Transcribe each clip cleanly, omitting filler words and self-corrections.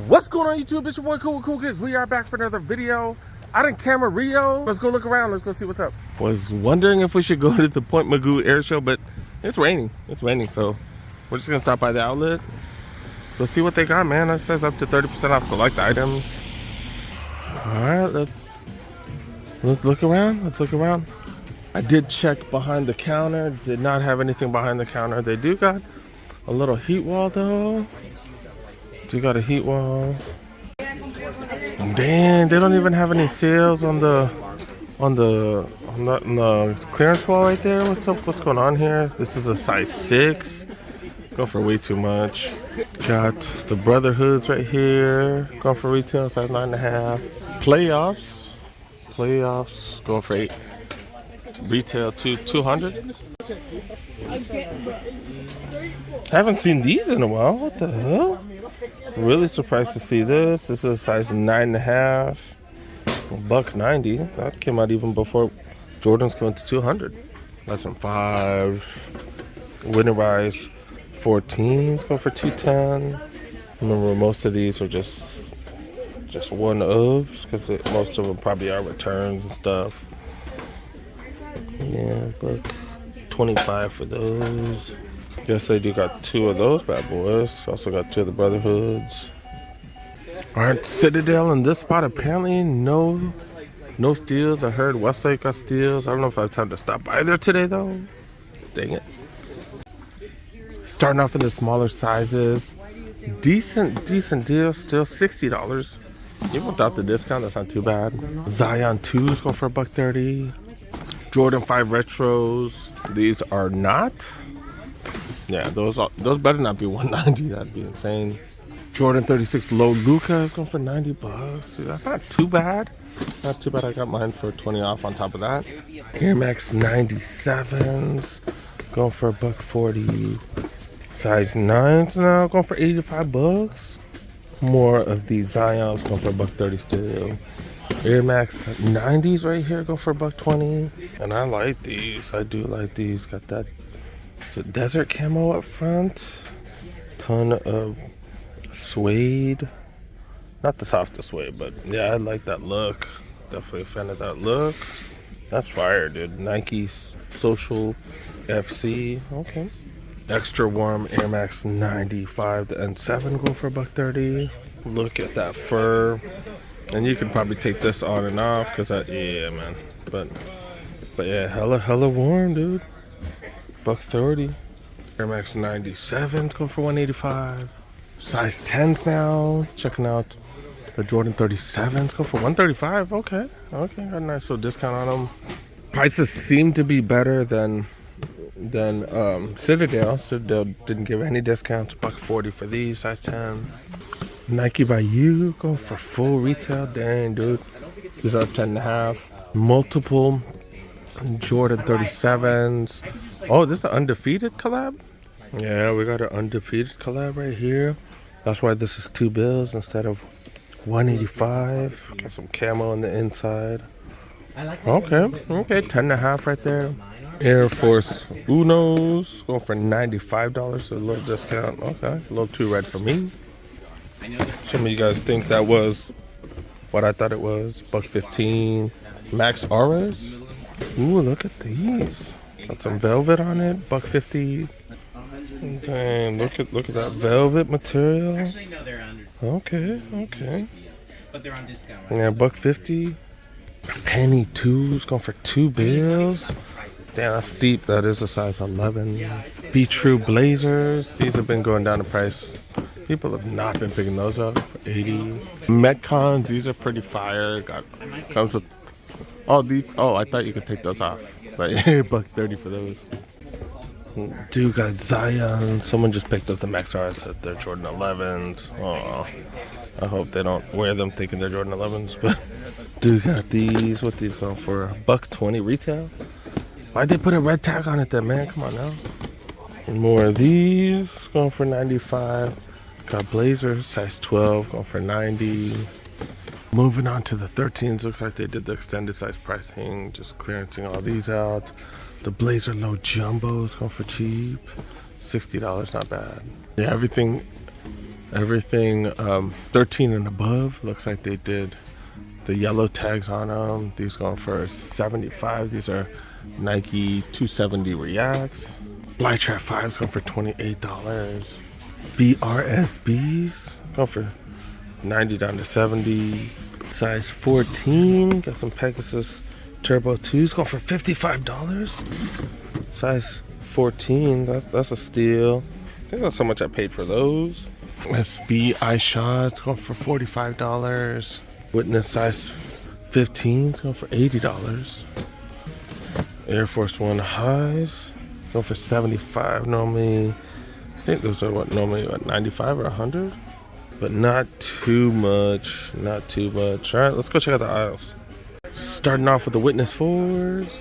What's going on YouTube? It's your boy Cool Kicks. We are back for another video out in Camarillo. Let's go look around. Let's go see what's up. Was wondering if we should go to the Point Magoo air show, but it's raining. It's raining, so we're just gonna stop by the outlet. Let's go see what they got, man. It says up to 30% off select items. All right, let's look around. Let's look around. I did check behind the counter. Did not have anything behind the counter. They do got a little heat wall though. Do got a heat wall. Damn, they don't even have any sales on the clearance wall right there. What's up? What's going on here? This is a size 6. Go for way too much. Got the Brotherhoods right here. Going for retail size 9.5. Playoffs. Going for 8. Retail to 200. Haven't seen these in a while. What the hell? Really surprised to see this. This is a size 9.5. $190. That came out even before Jordan's going to 200. Legend 5. Winterize 14. Going for 210. Remember, most of these are just one-ofs because most of them probably are returns and stuff. Yeah, but 25 for those. Guess they do got 2 of those bad boys. Also got 2 of the Brotherhoods. Alright, Citadel in this spot. Apparently no steals. I heard Westside got steals. I don't know if I have time to stop by there today though. Dang it. Starting off in the smaller sizes. Decent deal. Still $60. Even without the discount, that's not too bad. Zion 2s go for $130. Jordan 5 retros. These are not. Yeah, those better not be $190. That'd be insane. Jordan 36 low Luca is going for $90. Dude, that's not too bad. Not too bad. I got mine for 20 off on top of that. Air Max 97s going for $140. Size 9s now going for $85. More of these Zions going for $130 still. Air Max 90s right here go for $120. And I like these. I do like these. Got that desert camo up front. Ton of suede. Not the softest suede, but yeah, I like that look. Definitely a fan of that look. That's fire, dude. Nike Social FC. Okay. Extra warm Air Max 95 to N7 go for $130. Look at that fur. And you can probably take this on and off because yeah, man. But yeah, hella warm, dude. $130. Air Max 97s go for $185. Size 10s now. Checking out the Jordan 37s go for $135. Okay, got a nice little discount on them. Prices seem to be better than Citadel. Citadel didn't give any discounts. $140 for these size 10. Nike by You going for full retail. Dang, dude. These are 10.5. Multiple Jordan 37s. Oh, this is an undefeated collab? Yeah, we got an undefeated collab right here. That's why this is 2 bills instead of $185. Got some camo on the inside. Okay, 10.5 right there. Air Force Unos going for $95. A little discount. Okay, a little too red for me. Some of you guys think that was what I thought it was. $115. Max RS. Ooh, look at these. Got some velvet on it. $150. Dang, look at that velvet material. Okay. But they're on discount, right? Yeah, $150. Penny 2s going for 2 bills. Damn, that's steep. That is a size 11. Be True Blazers. These have been going down in price. People have not been picking those up for $80. Metcons, these are pretty fire. Comes with I thought you could take those off. But $130 for those. Dude, got Zion. Someone just picked up the Max R's at their Jordan 11s. Oh, I hope they don't wear them thinking they're Jordan 11s. But dude, got these. What these going for? $120 retail. Why'd they put a red tag on it then, man? Come on now. And more of these going for $95. Got Blazers size 12 going for $90. Moving on to the 13s. Looks like they did the extended size pricing. Just clearancing all these out. The Blazer Low Jumbos going for cheap. $60, not bad. Yeah, everything Everything 13 and above. Looks like they did the yellow tags on them. These going for 75. These are Nike 270 Reacts. Flytrap 5s going for $28. BRSBs going for 90 down to 70. Size 14. Got some Pegasus Turbo 2s going for $55. Size 14. That's a steal. I think that's how much I paid for those. SB iShots going for $45. Witness size 15 going for $80. Air Force One highs going for 75. Normally, I think those are normally 95 or 100, but not too much. Not too much. All right, let's go check out the aisles. Starting off with the Witness 4s.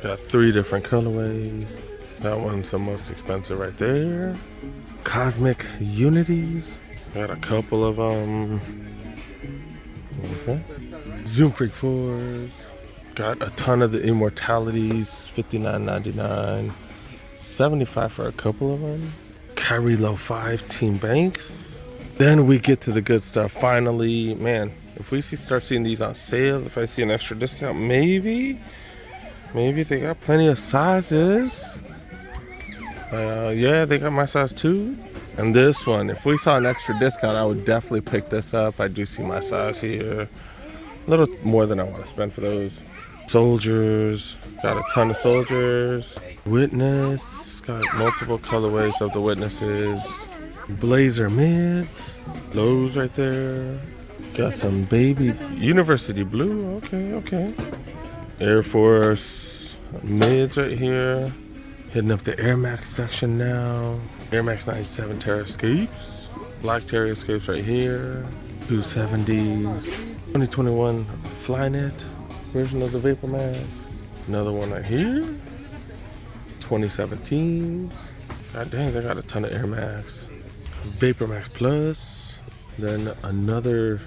Got 3 different colorways. That one's the most expensive right there. Cosmic Unities. Got a couple of them. Okay. Zoom Freak 4s. Got a ton of the Immortalities. $59.99. $75 for a couple of them. Camarillo 5 Team Banks. Then we get to the good stuff. Finally, man, if we start seeing these on sale, if I see an extra discount, maybe they got plenty of sizes. Yeah, they got my size too. And this one, if we saw an extra discount, I would definitely pick this up. I do see my size here. A little more than I want to spend for those. Soldiers, got a ton of soldiers. Witness, got multiple colorways of the Witnesses. Blazer mids, those right there. Got some baby University blue, okay. Air Force mids right here. Hitting up the Air Max section now. Air Max 97 Terra Escapes. Black Terra Escapes right here. 270s. 2021 Flynet version of the Vapor Max. Another one right here. 2017s. God dang, they got a ton of Air Max. Vapor Max Plus. Then another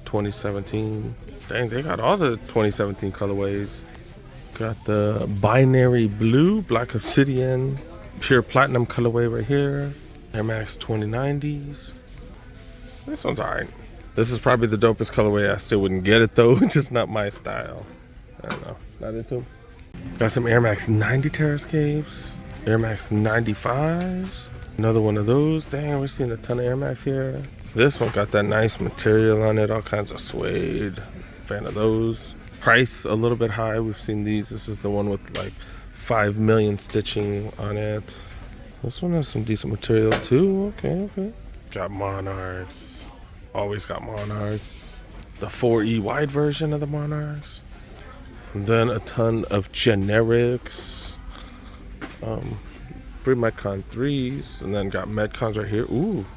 2017. Dang, they got all the 2017 colorways. Got the binary blue, black obsidian, pure platinum colorway right here. Air Max 2090s. This one's alright. This is probably the dopest colorway. I still wouldn't get it though, just not my style. I don't know, not into them. Got some Air Max 90 Terra Escapes, Air Max 95s. Another one of those. Dang, we're seeing a ton of Air Max here. This one got that nice material on it, all kinds of suede. Fan of those. Price a little bit high. We've seen these. This is the one with like 5 million stitching on it. This one has some decent material too. Okay. Got Monarchs. Always got Monarchs. The 4E wide version of the Monarchs. And then a ton of generics. 3 Metcon 3s. And then got Metcons right here. Ooh.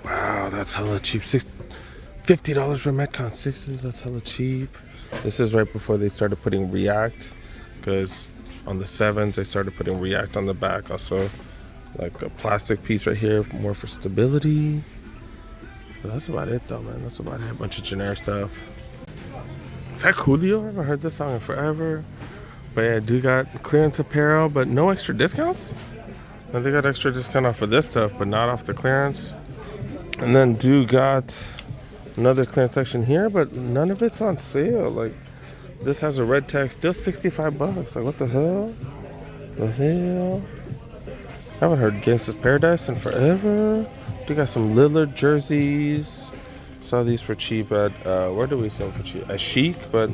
Wow, that's hella cheap. $50 for Metcon 6s. That's hella cheap. This is right before they started putting React, because on the 7s they started putting React on the back. Also, like a plastic piece right here, more for stability. But that's about it though, man. That's about it. A bunch of generic stuff. Is that Coolio? I haven't heard this song in forever. But yeah, I do got clearance apparel, but no extra discounts. And they got extra discount off of this stuff, but not off the clearance. And then do got another clearance section here, but none of it's on sale. Like, this has a red tag, still $65. Like, what the hell? Haven't heard Gangsta's Paradise in forever. We got some Lillard jerseys. Saw these for cheap at where do we sell them for cheap? At Chic, but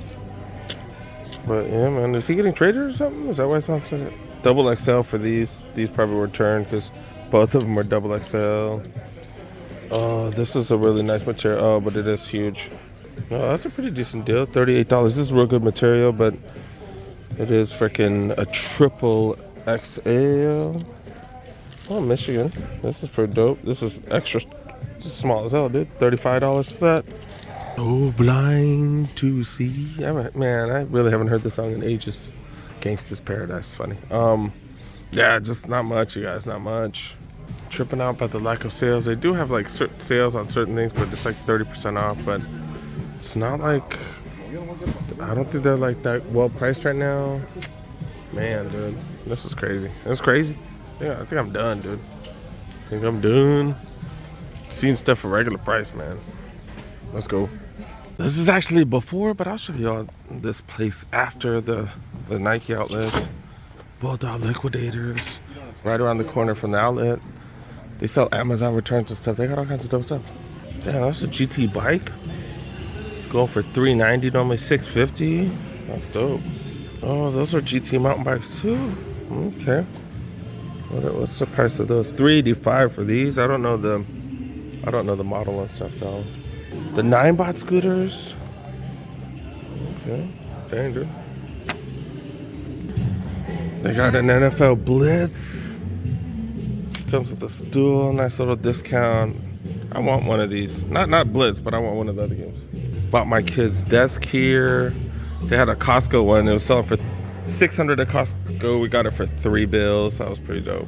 yeah, man. Is he getting traded or something? Is that why it's on sale? Double XL for these. These probably were returned because both of them are double XL. Oh, this is a really nice material. Oh, but it is huge. Oh, that's a pretty decent deal. $38. This is real good material, but it is freaking a triple XL. Oh, Michigan. This is pretty dope. This is extra small as hell, dude. $35 for that. So blind to see. I really haven't heard this song in ages. Gangsta's Paradise. Funny. Yeah, just not much, you guys. Not much. Tripping out about the lack of sales. They do have like certain sales on certain things, but it's like 30% off. But it's not like, I don't think they're like that well priced right now. Man, dude, this is crazy. It's crazy. Yeah, I think I'm done, dude. seeing stuff for regular price, man. Let's go. This is actually before, but I'll show y'all this place after the Nike outlet. Bulldog liquidators. Right around the corner from the outlet. They sell Amazon returns and stuff. They got all kinds of dope stuff. Damn, that's a GT bike. Going for $390, normally $650. That's dope. Oh, those are GT mountain bikes too. Okay. What's the price of those? $385 for these. I don't know the model and stuff though. The 9-bot scooters. Okay. Danger. They got an NFL Blitz. Comes with a stool, nice little discount. I want one of these. Not Blitz, but I want one of the other games. Bought my kids' desk here. They had a Costco one. It was selling for $600 at Costco. We got it for $3. That was pretty dope.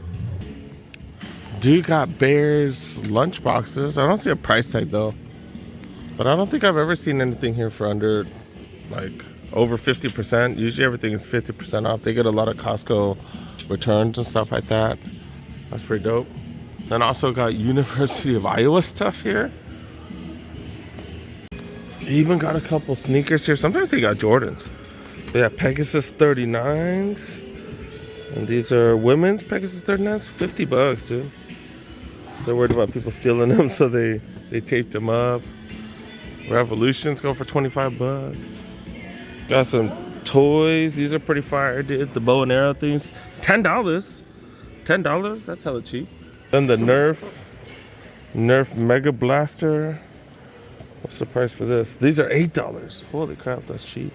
Dude got Bears lunch boxes. I don't see a price tag though. But I don't think I've ever seen anything here for under like over 50%. Usually everything is 50% off. They get a lot of Costco returns and stuff like that. That's pretty dope. Then also got University of Iowa stuff here. Even got a couple sneakers here. Sometimes they got Jordans. They have Pegasus 39s. And these are women's Pegasus 39s. $50, dude. They're worried about people stealing them, so they taped them up. Revolutions go for $25. Got some toys. These are pretty fire, dude. The bow and arrow things. $10. $10? That's hella cheap. Then the Nerf Mega Blaster. What's the price for this? These are $8. Holy crap, that's cheap.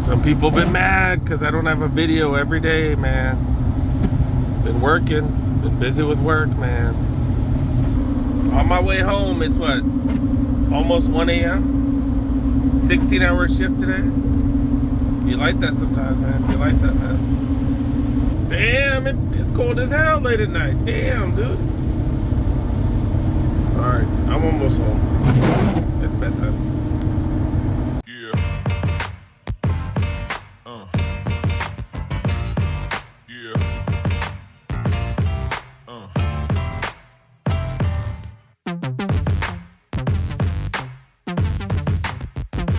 Some people been mad because I don't have a video every day, man. Been working, been busy with work, man. On my way home, it's what? Almost 1 a.m.? 16-hour shift today? You like that sometimes, man. You like that, man. Damn, it's cold as hell late at night. Damn, dude. Alright, I'm almost home. It's bedtime.